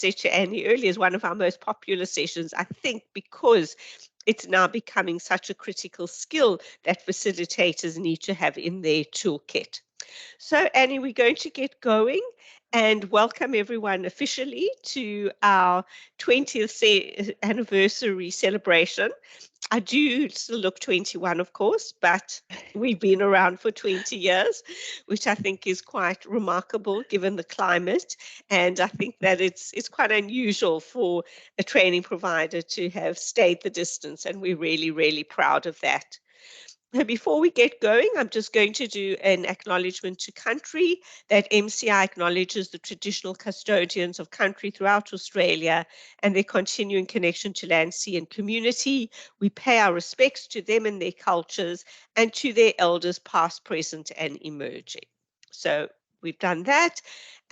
said to Annie earlier, is one of our most popular sessions, I think, because it's now becoming such a critical skill that facilitators need to have in their toolkit. So, Annie, we're going to get going and welcome everyone officially to our 20th anniversary celebration. I do still look 21, of course, but we've been around for 20 years, which I think is quite remarkable given the climate. And I think that it's quite unusual for a training provider to have stayed the distance, and we're really, really proud of that. Before we get going, I'm just going to do an acknowledgement to country, that MCI acknowledges the traditional custodians of country throughout Australia and their continuing connection to land, sea and community. We pay our respects to them and their cultures and to their elders past, present and emerging. So we've done that.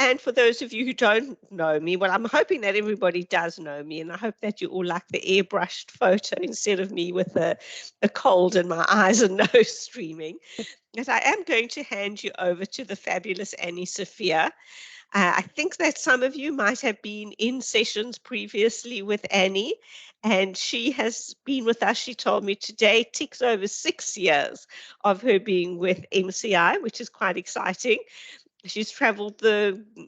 And for those of you who don't know me, well, I'm hoping that everybody does know me, and I hope that you all like the airbrushed photo instead of me with a cold and my eyes and nose streaming. As I am going to hand you over to the fabulous Annie Sophia. I think that some of you might have been in sessions previously with Annie, and she has been with us, she told me today, ticks over 6 years of her being with MCI, which is quite exciting. She's traveled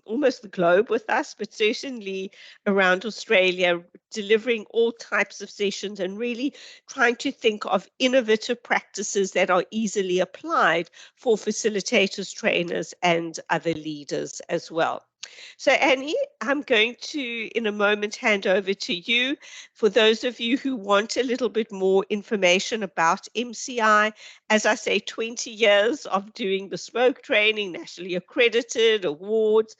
almost the globe with us, but certainly around Australia, delivering all types of sessions and really trying to think of innovative practices that are easily applied for facilitators, trainers, and other leaders as well. So Annie, I'm going to, in a moment, hand over to you. For those of you who want a little bit more information about MCI, as I say, 20 years of doing bespoke training, nationally accredited, awards.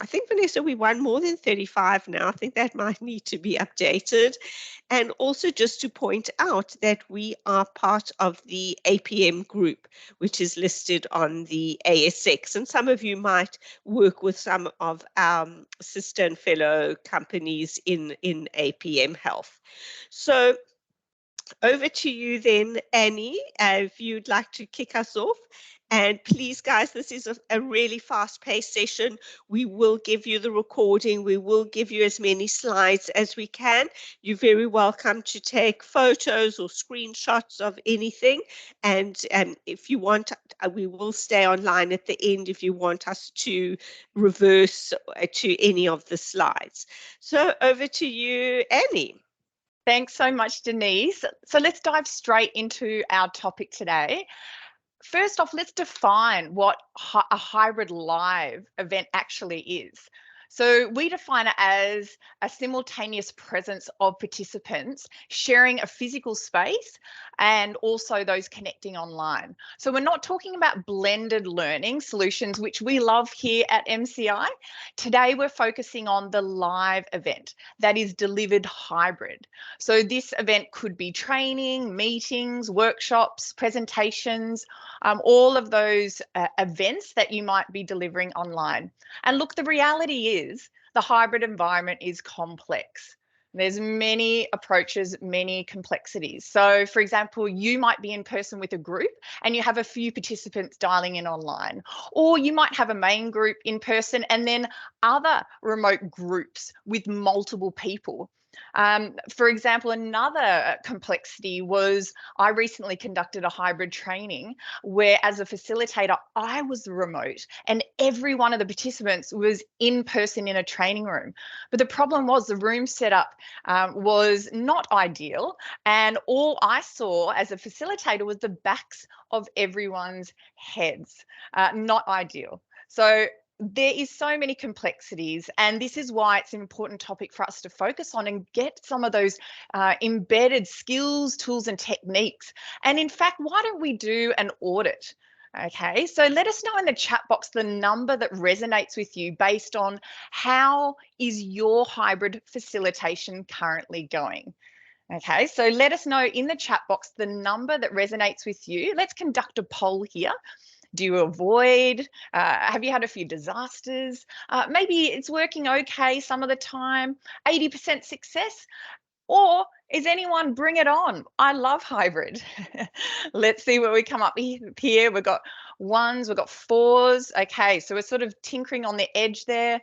I think, Vanessa, we won more than 35 now. I think that might need to be updated. And also just to point out that we are part of the APM group, which is listed on the ASX. And some of you might work with some of our sister and fellow companies in APM Health. So over to you then, Annie, if you'd like to kick us off. And please, guys, this is a really fast-paced session. We will give you the recording. We will give you as many slides as we can. You're very welcome to take photos or screenshots of anything. And if you want, we will stay online at the end if you want us to reverse to any of the slides. So over to you, Annie. Thanks so much, Denise. So let's dive straight into our topic today. First off, let's define what a hybrid live event actually is. So we define it as a simultaneous presence of participants sharing a physical space and also those connecting online. So we're not talking about blended learning solutions, which we love here at MCI. Today, we're focusing on the live event that is delivered hybrid. So this event could be training, meetings, workshops, presentations, all of those events that you might be delivering online. And look, the reality is the hybrid environment is complex. There's many approaches, many complexities. So for example, you might be in person with a group and you have a few participants dialing in online, or you might have a main group in person and then other remote groups with multiple people. For example, another complexity was I recently conducted a hybrid training where as a facilitator, I was remote and every one of the participants was in person in a training room. But the problem was the room setup was not ideal, and all I saw as a facilitator was the backs of everyone's heads. Not ideal. So there is so many complexities, and this is why it's an important topic for us to focus on and get some of those embedded skills, tools and techniques. And in fact, why don't we do an audit? Okay, so let us know in the chat box the number that resonates with you based on how is your hybrid facilitation currently going. Okay, so let us know in the chat box the number that resonates with you. Let's conduct a poll here. Do you avoid? Have you had a few disasters? Maybe it's working okay some of the time, 80% success. Or is anyone bring it on? I love hybrid. Let's see what we come up here. We've got ones, we've got fours. Okay, so we're sort of tinkering on the edge there.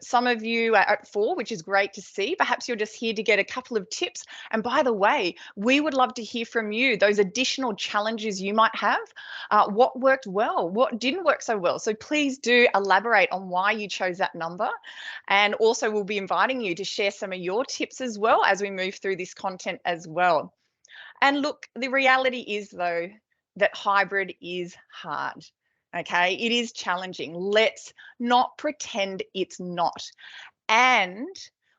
Some of you are at 4, which is great to see. Perhaps you're just here to get a couple of tips. And by the way, we would love to hear from you, those additional challenges you might have. What worked well? What didn't work so well? So please do elaborate on why you chose that number. And also we'll be inviting you to share some of your tips as well as we move through this content as well. And look, the reality is though, that hybrid is hard. Okay, it is challenging. Let's not pretend it's not. And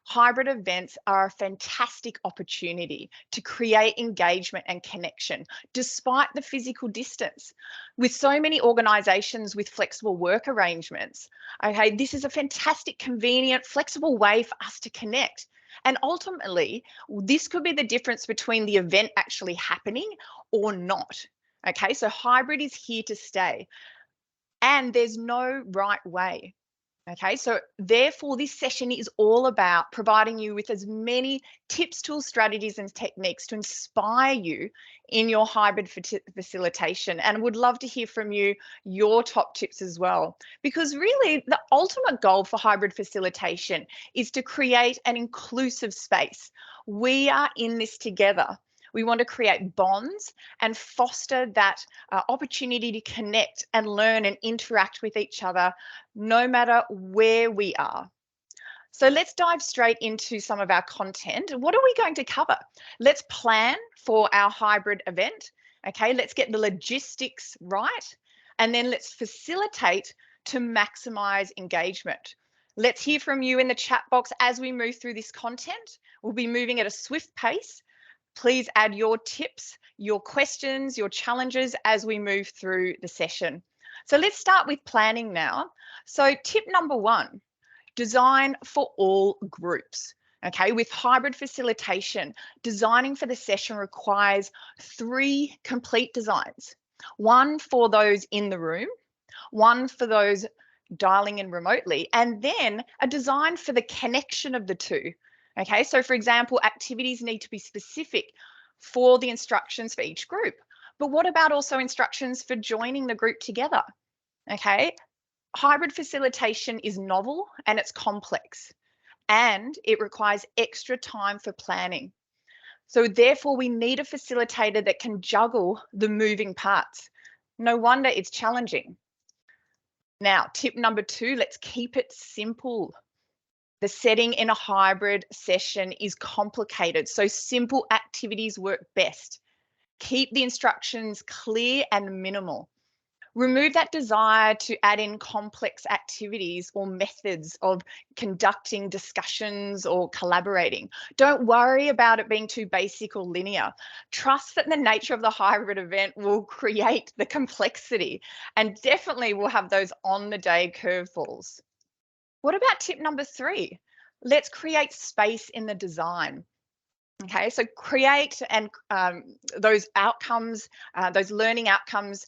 hybrid events are a fantastic opportunity to create engagement and connection despite the physical distance. With so many organisations with flexible work arrangements, okay, this is a fantastic, convenient, flexible way for us to connect. And ultimately, this could be the difference between the event actually happening or not. Okay, so hybrid is here to stay and there's no right way. Okay, so therefore this session is all about providing you with as many tips, tools, strategies and techniques to inspire you in your hybrid facilitation, and would love to hear from you your top tips as well, because really the ultimate goal for hybrid facilitation is to create an inclusive space. We are in this together. We want to create bonds and foster that opportunity to connect and learn and interact with each other, no matter where we are. So let's dive straight into some of our content. What are we going to cover? Let's plan for our hybrid event. Okay, let's get the logistics right. And then let's facilitate to maximize engagement. Let's hear from you in the chat box as we move through this content. We'll be moving at a swift pace. Please add your tips, your questions, your challenges as we move through the session. So let's start with planning now. So tip number 1, design for all groups. Okay, with hybrid facilitation, designing for the session requires 3 complete designs. 1 for those in the room, 1 for those dialing in remotely, and then a design for the connection of the 2. Okay, so for example, activities need to be specific for the instructions for each group. But what about also instructions for joining the group together? Okay, hybrid facilitation is novel and it's complex and it requires extra time for planning. So therefore we need a facilitator that can juggle the moving parts. No wonder it's challenging. Now, tip number 2, let's keep it simple. The setting in a hybrid session is complicated, so simple activities work best. Keep the instructions clear and minimal. Remove that desire to add in complex activities or methods of conducting discussions or collaborating. Don't worry about it being too basic or linear. Trust that the nature of the hybrid event will create the complexity, and definitely will have those on-the-day curveballs. What about tip number 3? Let's create space in the design. Okay, so create and those outcomes, those learning outcomes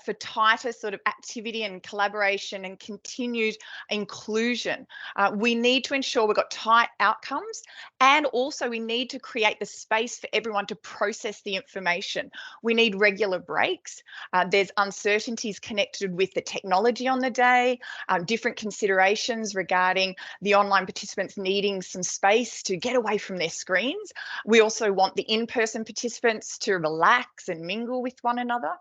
for tighter sort of activity and collaboration and continued inclusion. We need to ensure we've got tight outcomes, and also we need to create the space for everyone to process the information. We need regular breaks. There's uncertainties connected with the technology on the day, different considerations regarding the online participants needing some space to get away from their screens. We also want the in-person participants to relax and mingle with one another.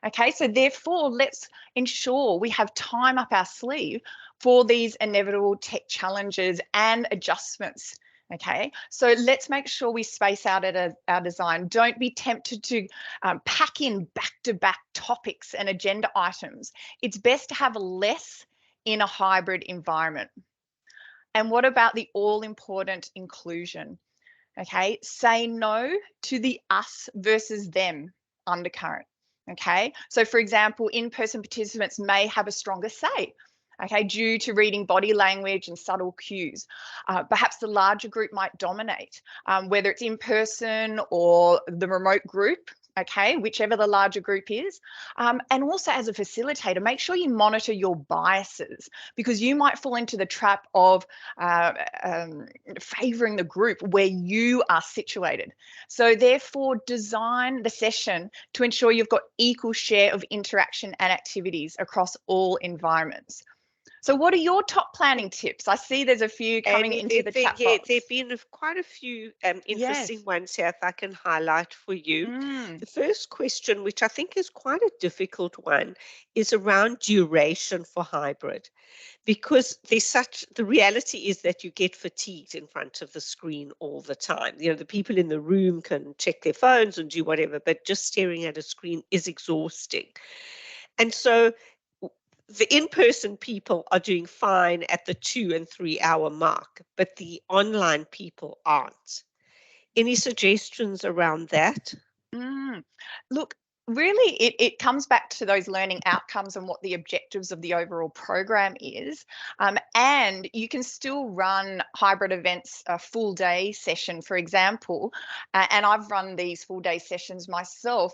Okay, so therefore, let's ensure we have time up our sleeve for these inevitable tech challenges and adjustments. Okay, so let's make sure we space out at our design. Don't be tempted to pack in back-to-back topics and agenda items. It's best to have less in a hybrid environment. And what about the all-important inclusion? Okay, say no to the us versus them undercurrent. Okay, so for example, in-person participants may have a stronger say, okay, due to reading body language and subtle cues. Perhaps the larger group might dominate, whether it's in person or the remote group. okay, whichever the larger group is. And also as a facilitator, make sure you monitor your biases, because you might fall into the trap of favouring the group where you are situated. So therefore, design the session to ensure you've got equal share of interaction and activities across all environments. So what are your top planning tips? I see there's a few coming into the chat box. There have been quite a few interesting Yes. ones here, if I can highlight for you. Mm. The first question, which I think is quite a difficult one, is around duration for hybrid, because the reality is that you get fatigued in front of the screen all the time. You know, the people in the room can check their phones and do whatever, but just staring at a screen is exhausting. And so the in-person people are doing fine at the 2 and 3 hour mark, but the online people aren't. Any suggestions around that? Look, really, it comes back to those learning outcomes and what the objectives of the overall program is. And you can still run hybrid events, a full day session, for example. And I've run these full day sessions myself.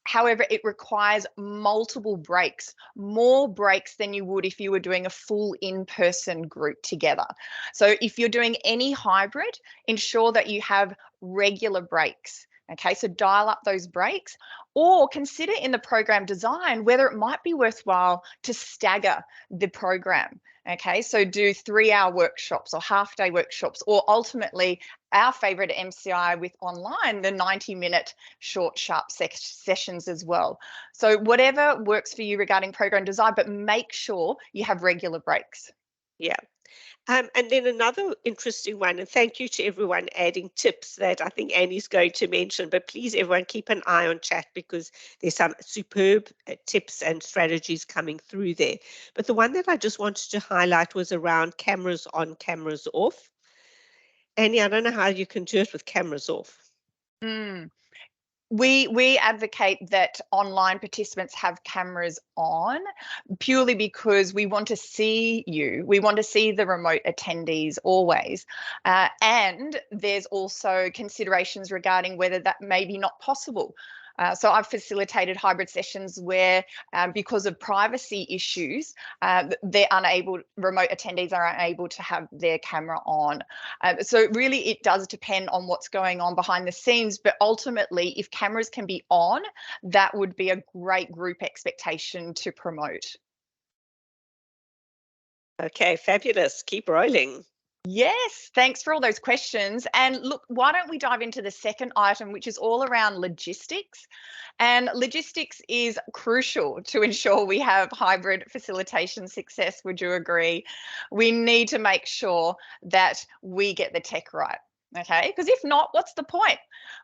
However, it requires multiple breaks, more breaks than you would if you were doing a full in-person group together. So if you're doing any hybrid, ensure that you have regular breaks. Okay, so dial up those breaks, or consider in the program design whether it might be worthwhile to stagger the program. Okay, so do 3-hour workshops or half-day workshops, or ultimately our favorite MCI with online, the 90-minute short, sharp sessions as well. So whatever works for you regarding program design, but make sure you have regular breaks. Yeah. And then another interesting one, and thank you to everyone adding tips that I think Annie's going to mention, but please everyone keep an eye on chat, because there's some superb tips and strategies coming through there. But the one that I just wanted to highlight was around cameras on, cameras off. Annie, I don't know how you can do it with cameras off. We advocate that online participants have cameras on purely because we want to see you. We want to see the remote attendees always. And there's also considerations regarding whether that may be not possible. So I've facilitated hybrid sessions where, because of privacy issues, remote attendees are unable to have their camera on. So really it does depend on what's going on behind the scenes, but ultimately if cameras can be on, that would be a great group expectation to promote. Okay, fabulous. Keep rolling. Yes, thanks for all those questions. And look, why don't we dive into the second item, which is all around logistics. And logistics is crucial to ensure we have hybrid facilitation success. Would you agree? We need to make sure that we get the tech right. Okay, because if not, what's the point?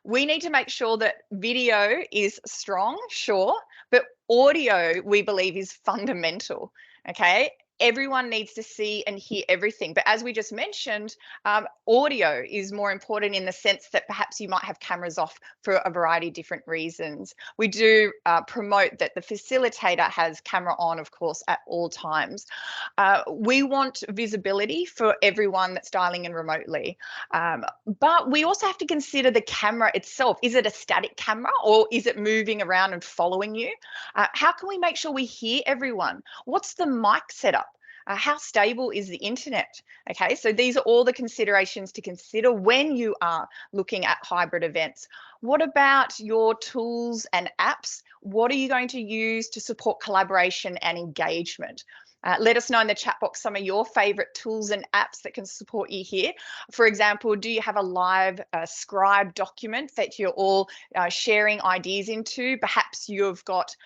We need to make sure that video is strong, sure, but audio, we believe, is fundamental. Okay, everyone needs to see and hear everything. But as we just mentioned, audio is more important in the sense that perhaps you might have cameras off for a variety of different reasons. We do promote that the facilitator has camera on, of course, at all times. We want visibility for everyone that's dialing in remotely. But we also have to consider the camera itself. Is it a static camera or is it moving around and following you? How can we make sure we hear everyone? What's the mic setup? How stable is the internet? Okay, so these are all the considerations to consider when you are looking at hybrid events. What about your tools and apps? What are you going to use to support collaboration and engagement? Let us know in the chat box some of your favorite tools and apps that can support you here. For example, do you have a live scribe document that you're all sharing ideas into? Perhaps you've got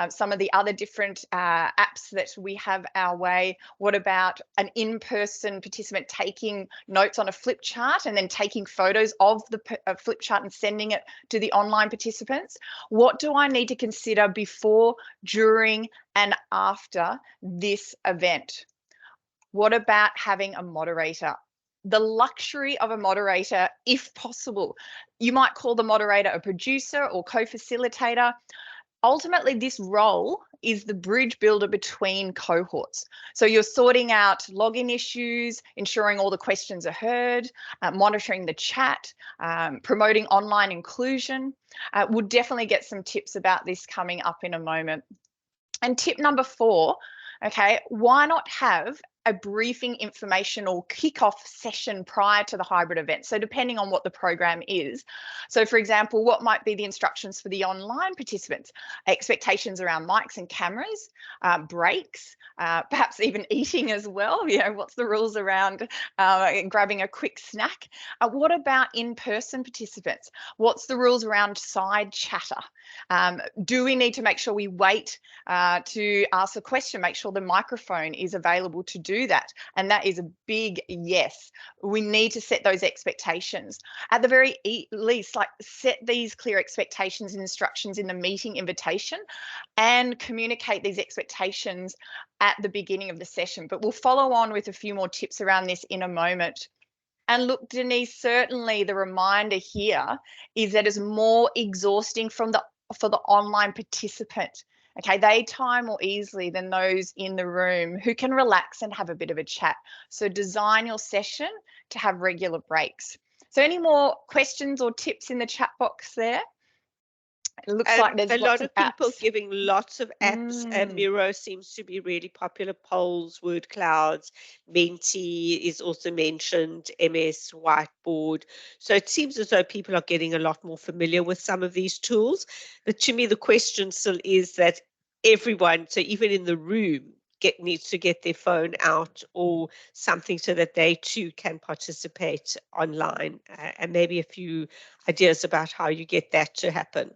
some of the other different apps that we have our way. What about an in-person participant taking notes on a flip chart and then taking photos of the flip chart and sending it to the online participants? What do I need to consider before, during, and after this event? What about having a moderator? The luxury of a moderator, if possible. You might call the moderator a producer or co-facilitator. Ultimately, this role is the bridge builder between cohorts. So you're sorting out login issues, ensuring all the questions are heard, monitoring the chat, promoting online inclusion. We'll definitely get some tips about this coming up in a moment. And tip number 4, okay, why not have a briefing informational kickoff session prior to the hybrid event? So depending on what the program is. So for example, what might be the instructions for the online participants? Expectations around mics and cameras, breaks, perhaps even eating as well. You know, what's the rules around grabbing a quick snack? What about in-person participants? What's the rules around side chatter? Do we need to make sure we wait to ask a question, make sure the microphone is available to do that? And that is a big yes. We need to set those expectations. At the very least, like, set these clear expectations and instructions in the meeting invitation and communicate these expectations at the beginning of the session. But we'll follow on with a few more tips around this in a moment. And look, Denise, certainly the reminder here is that it's more exhausting for the online participant. Okay, they time more easily than those in the room who can relax and have a bit of a chat. So design your session to have regular breaks. So any more questions or tips in the chat box there? It looks like there's a lot lots of of people apps. giving lots of apps. Miro seems to be really popular. Polls, word clouds, Menti is also mentioned, MS, Whiteboard. So it seems as though people are getting a lot more familiar with some of these tools. But to me, the question still is that everyone, so even in the room, needs to get their phone out or something so that they too can participate online, and maybe a few ideas about how you get that to happen.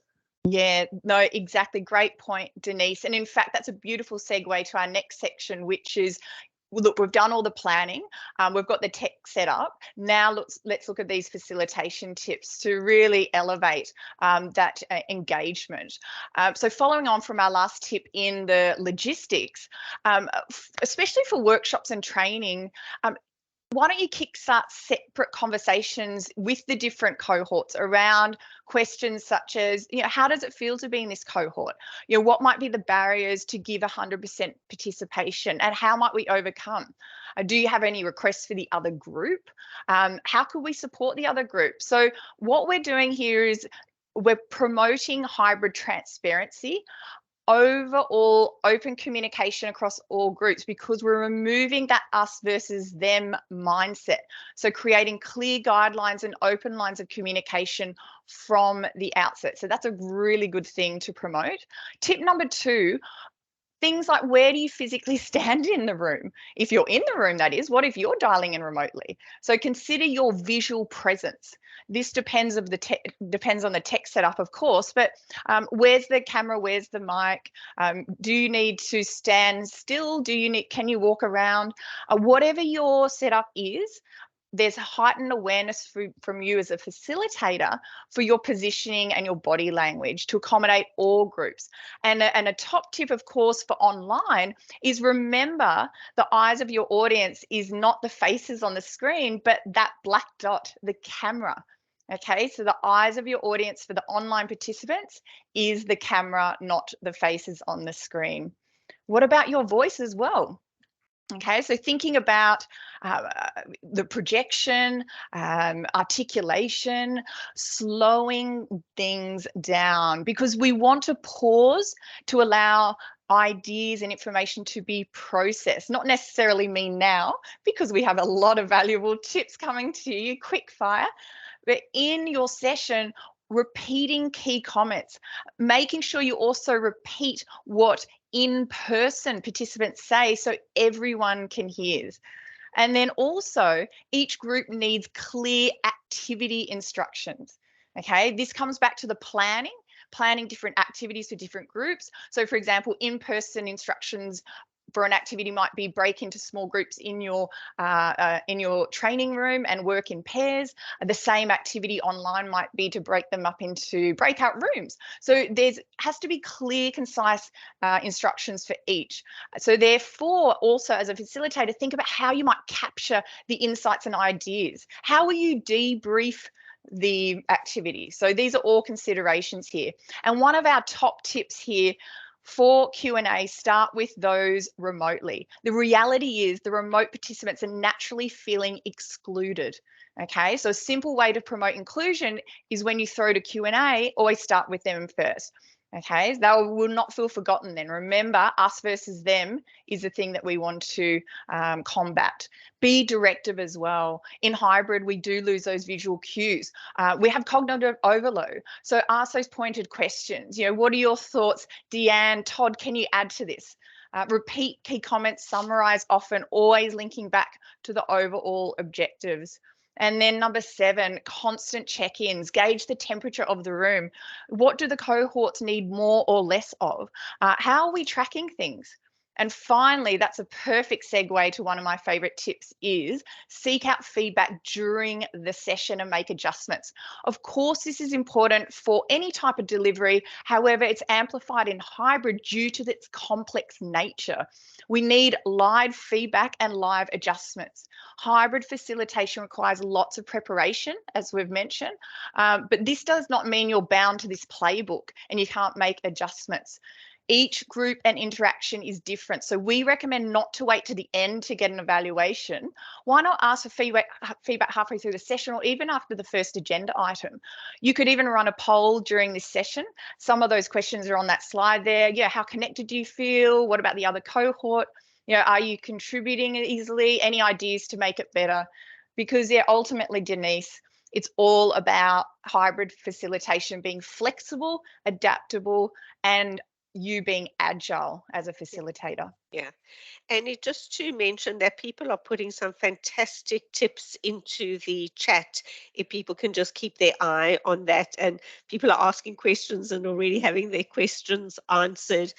Yeah, no, exactly. Great point, Denise. And in fact, that's a beautiful segue to our next section, which is, look, we've done all the planning. We've got the tech set up. Now let's look at these facilitation tips to really elevate that engagement. So following on from our last tip in the logistics, especially for workshops and training, why don't you kickstart separate conversations with the different cohorts around questions such as, you know, how does it feel to be in this cohort? You know, what might be the barriers to give 100% participation, and how might we overcome? Do you have any requests for the other group? How could we support the other group? So what we're doing here is we're promoting hybrid transparency, overall open communication across all groups, because we're removing that us versus them mindset. So creating clear guidelines and open lines of communication from the outset. So that's a really good thing to promote. Tip number 2, things like, where do you physically stand in the room? If you're in the room, that is. What if you're dialing in remotely? So consider your visual presence. This depends on the tech setup, of course, but where's the camera? Where's the mic? Do you need to stand still? Can you walk around? Whatever your setup is, there's heightened awareness from you as a facilitator for your positioning and your body language to accommodate all groups. And a top tip, of course, for online is, remember, the eyes of your audience is not the faces on the screen, but that black dot, the camera. Okay, so the eyes of your audience for the online participants is the camera, not the faces on the screen. What about your voice as well? Okay, so thinking about the projection, articulation, slowing things down, because we want to pause to allow ideas and information to be processed. Not necessarily me now, because we have a lot of valuable tips coming to you quick fire, but in your session, repeating key comments, making sure you also repeat what in-person participants say so everyone can hear. And then also, each group needs clear activity instructions. Okay, this comes back to the planning different activities for different groups. So for example, in-person instructions for an activity might be break into small groups in your training room and work in pairs. The same activity online might be to break them up into breakout rooms. So has to be clear, concise instructions for each. So therefore, also as a facilitator, think about how you might capture the insights and ideas. How will you debrief the activity. So these are all considerations here. And one of our top tips here for Q&A, start with those remotely. The reality is the remote participants are naturally feeling excluded. Okay, so a simple way to promote inclusion is when you throw to Q&A, always start with them first. Okay, they will not feel forgotten then. Remember, us versus them is the thing that we want to combat. Be directive as well. In hybrid, we do lose those visual cues. We have cognitive overload. So ask those pointed questions. You know, what are your thoughts? Deanne, Todd, can you add to this? Repeat key comments, summarize often, always linking back to the overall objectives. And then number 7, constant check-ins, gauge the temperature of the room. What do the cohorts need more or less of? How are we tracking things? And finally, that's a perfect segue to one of my favorite tips is seek out feedback during the session and make adjustments. Of course, this is important for any type of delivery. However, it's amplified in hybrid due to its complex nature. We need live feedback and live adjustments. Hybrid facilitation requires lots of preparation, as we've mentioned, but this does not mean you're bound to this playbook and you can't make adjustments. Each group and interaction is different. So we recommend not to wait to the end to get an evaluation. Why not ask for feedback halfway through the session or even after the first agenda item? You could even run a poll during this session. Some of those questions are on that slide there. Yeah, how connected do you feel? What about the other cohort? You know, are you contributing easily? Any ideas to make it better? Because yeah, ultimately, Denise, it's all about hybrid facilitation being flexible, adaptable, and you being agile as a facilitator. Yeah. And it just to mention that people are putting some fantastic tips into the chat. If people can just keep their eye on that, and people are asking questions and already having their questions answered.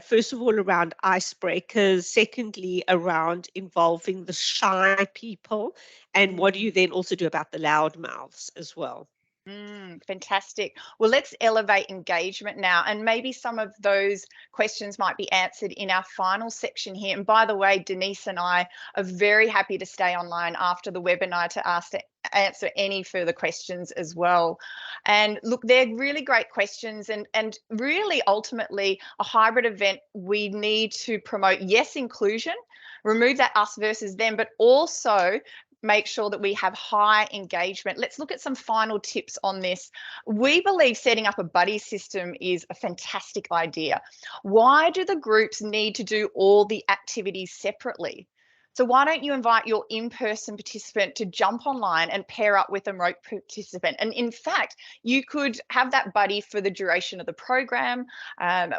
First of all, around icebreakers. Secondly, around involving the shy people. And what do you then also do about the loud mouths as well? Fantastic. Well, let's elevate engagement now, and maybe some of those questions might be answered in our final section here. And by the way, Denise and I are very happy to stay online after the webinar to answer any further questions as well. And look, they're really great questions, and really ultimately a hybrid event, we need to promote, yes, inclusion, remove that us versus them, but also make sure that we have high engagement. Let's look at some final tips on this. We believe setting up a buddy system is a fantastic idea. Why do the groups need to do all the activities separately? So why don't you invite your in-person participant to jump online and pair up with a remote participant? And in fact, you could have that buddy for the duration of the program,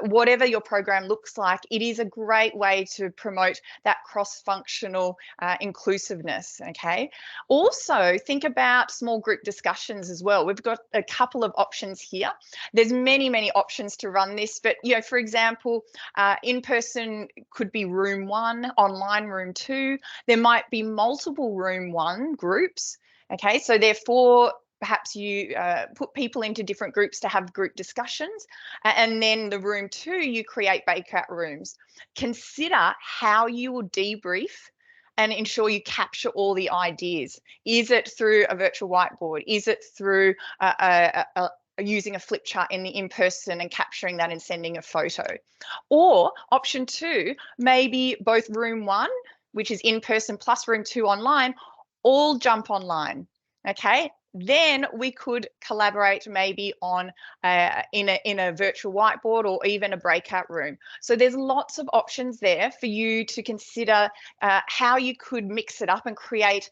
whatever your program looks like. It is a great way to promote that cross-functional inclusiveness, okay? Also, think about small group discussions as well. We've got a couple of options here. There's many, many options to run this, but you know, for example, in-person could be room 1, online room 2. There might be multiple room 1 groups. Okay, so therefore, perhaps you put people into different groups to have group discussions. And then the room 2, you create breakout rooms. Consider how you will debrief and ensure you capture all the ideas. Is it through a virtual whiteboard? Is it through using a flip chart in the in-person and capturing that and sending a photo? Or option 2, maybe both room 1, which is in-person, plus room 2 online, all jump online, okay? Then we could collaborate maybe on in a virtual whiteboard or even a breakout room. So there's lots of options there for you to consider how you could mix it up and create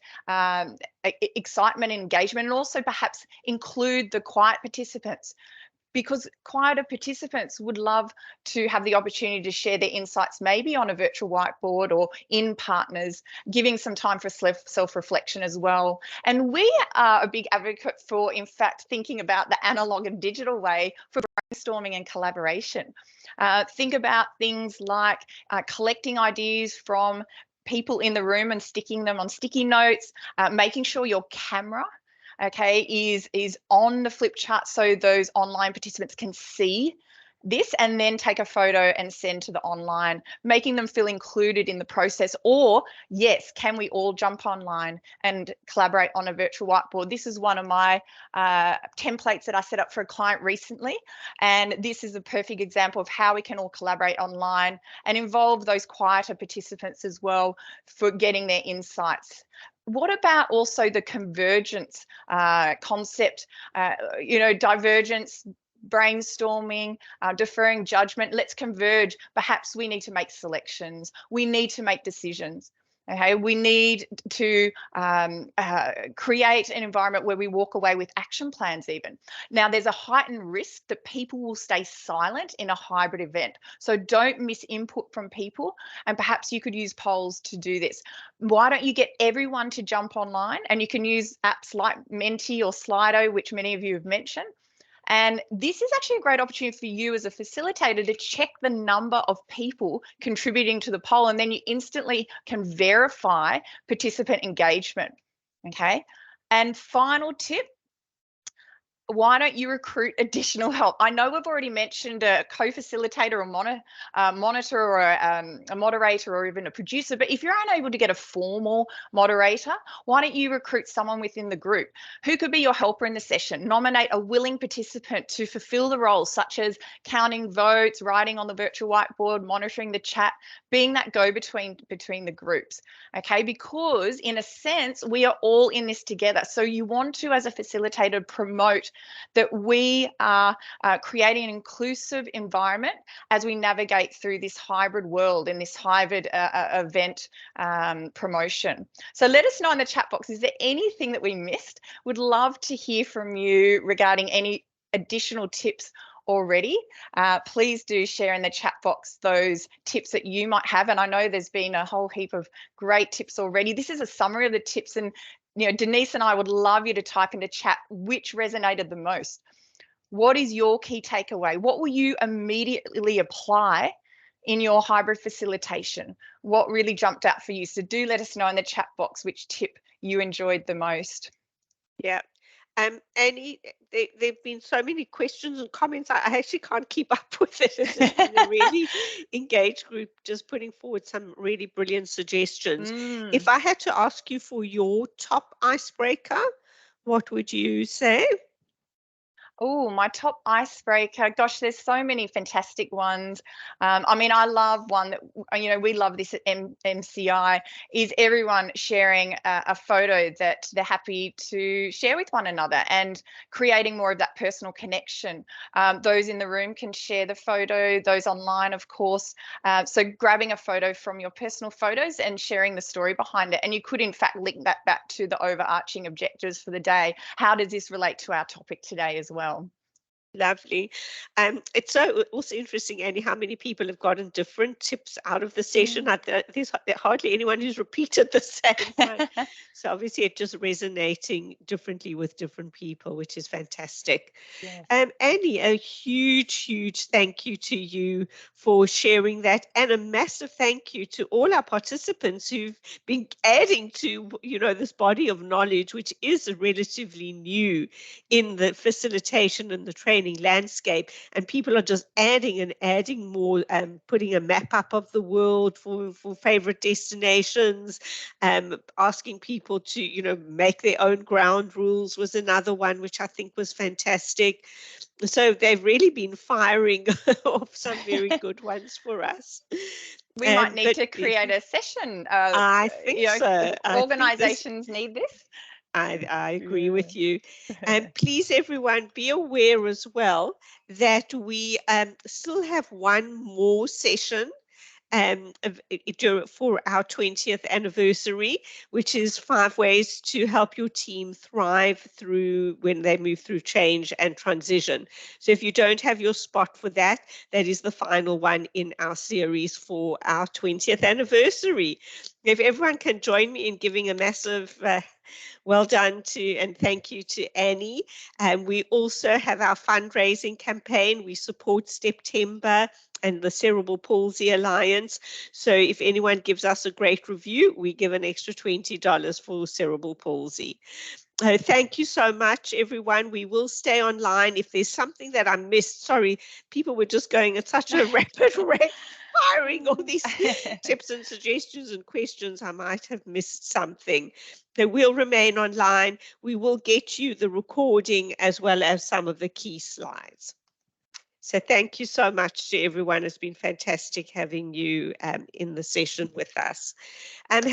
excitement and engagement, and also perhaps include the quiet participants, because quieter participants would love to have the opportunity to share their insights, maybe on a virtual whiteboard or in partners, giving some time for self-reflection as well. And we are a big advocate for, in fact, thinking about the analog and digital way for brainstorming and collaboration. Think about things like collecting ideas from people in the room and sticking them on sticky notes, making sure your camera is on the flip chart so those online participants can see this and then take a photo and send to the online, making them feel included in the process. Or yes, can we all jump online and collaborate on a virtual whiteboard? This is one of my templates that I set up for a client recently, and this is a perfect example of how we can all collaborate online and involve those quieter participants as well for getting their insights. What about also the convergence concept, divergence, brainstorming, deferring judgment? Let's converge. Perhaps we need to make selections. We need to make decisions. Okay, we need to create an environment where we walk away with action plans even. Now, there's a heightened risk that people will stay silent in a hybrid event. So don't miss input from people. And perhaps you could use polls to do this. Why don't you get everyone to jump online? And you can use apps like Menti or Slido, which many of you have mentioned. And this is actually a great opportunity for you as a facilitator to check the number of people contributing to the poll, and then you instantly can verify participant engagement. Okay. And final tip, why don't you recruit additional help? I know we've already mentioned a co-facilitator or monitor or a moderator or even a producer, but if you're unable to get a formal moderator, why don't you recruit someone within the group who could be your helper in the session? Nominate a willing participant to fulfill the roles such as counting votes, writing on the virtual whiteboard, monitoring the chat, being that go-between between the groups, okay? Because in a sense, we are all in this together. So you want to, as a facilitator, promote that we are creating an inclusive environment as we navigate through this hybrid world and this hybrid event promotion. So let us know in the chat box, is there anything that we missed? Would love to hear from you regarding any additional tips already. Please do share in the chat box those tips that you might have. And I know there's been a whole heap of great tips already. This is a summary of the tips, and Denise and I would love you to type into chat which resonated the most. What is your key takeaway? What will you immediately apply in your hybrid facilitation? What really jumped out for you? So do let us know in the chat box which tip you enjoyed the most. Yeah. Annie, there've been so many questions and comments. I actually can't keep up with it. It's been a really engaged group, just putting forward some really brilliant suggestions. If I had to ask you for your top icebreaker, what would you say? Oh, my top icebreaker. Gosh, there's so many fantastic ones. I mean, I love one that, we love this at MCI, is everyone sharing a photo that they're happy to share with one another and creating more of that personal connection. Those in the room can share the photo, those online, of course. So grabbing a photo from your personal photos and sharing the story behind it. And you could, in fact, link that back to the overarching objectives for the day. How does this relate to our topic today as well? Lovely. It's so also interesting, Annie, how many people have gotten different tips out of the session. There's hardly anyone who's repeated the same one. So obviously it's just resonating differently with different people, which is fantastic. Yes. Annie, a huge thank you to you for sharing that, and a massive thank you to all our participants who've been adding to, this body of knowledge, which is relatively new in the facilitation and the training landscape, and people are just adding and adding more, putting a map up of the world for favorite destinations, asking people to make their own ground rules was another one, which I think was fantastic. So they've really been firing off some very good ones for us. We might need to create a session. I think so. Organizations need this. I agree with you. And please, everyone, be aware as well that we still have one more session for our 20th anniversary, which is 5 ways to help your team thrive through when they move through change and transition. So if you don't have your spot for that, that is the final one in our series for our 20th anniversary. If everyone can join me in giving a massive well done to and thank you to Annie. We also have our fundraising campaign. We support September and the Cerebral Palsy Alliance. So if anyone gives us a great review, we give an extra $20 for cerebral palsy. Thank you so much, everyone. We will stay online. If there's something that I missed, sorry, people were just going at such a rapid rate, firing all these tips and suggestions and questions. I might have missed something. So we'll remain online. We will get you the recording as well as some of the key slides. So thank you so much to everyone. It's been fantastic having you in the session with us.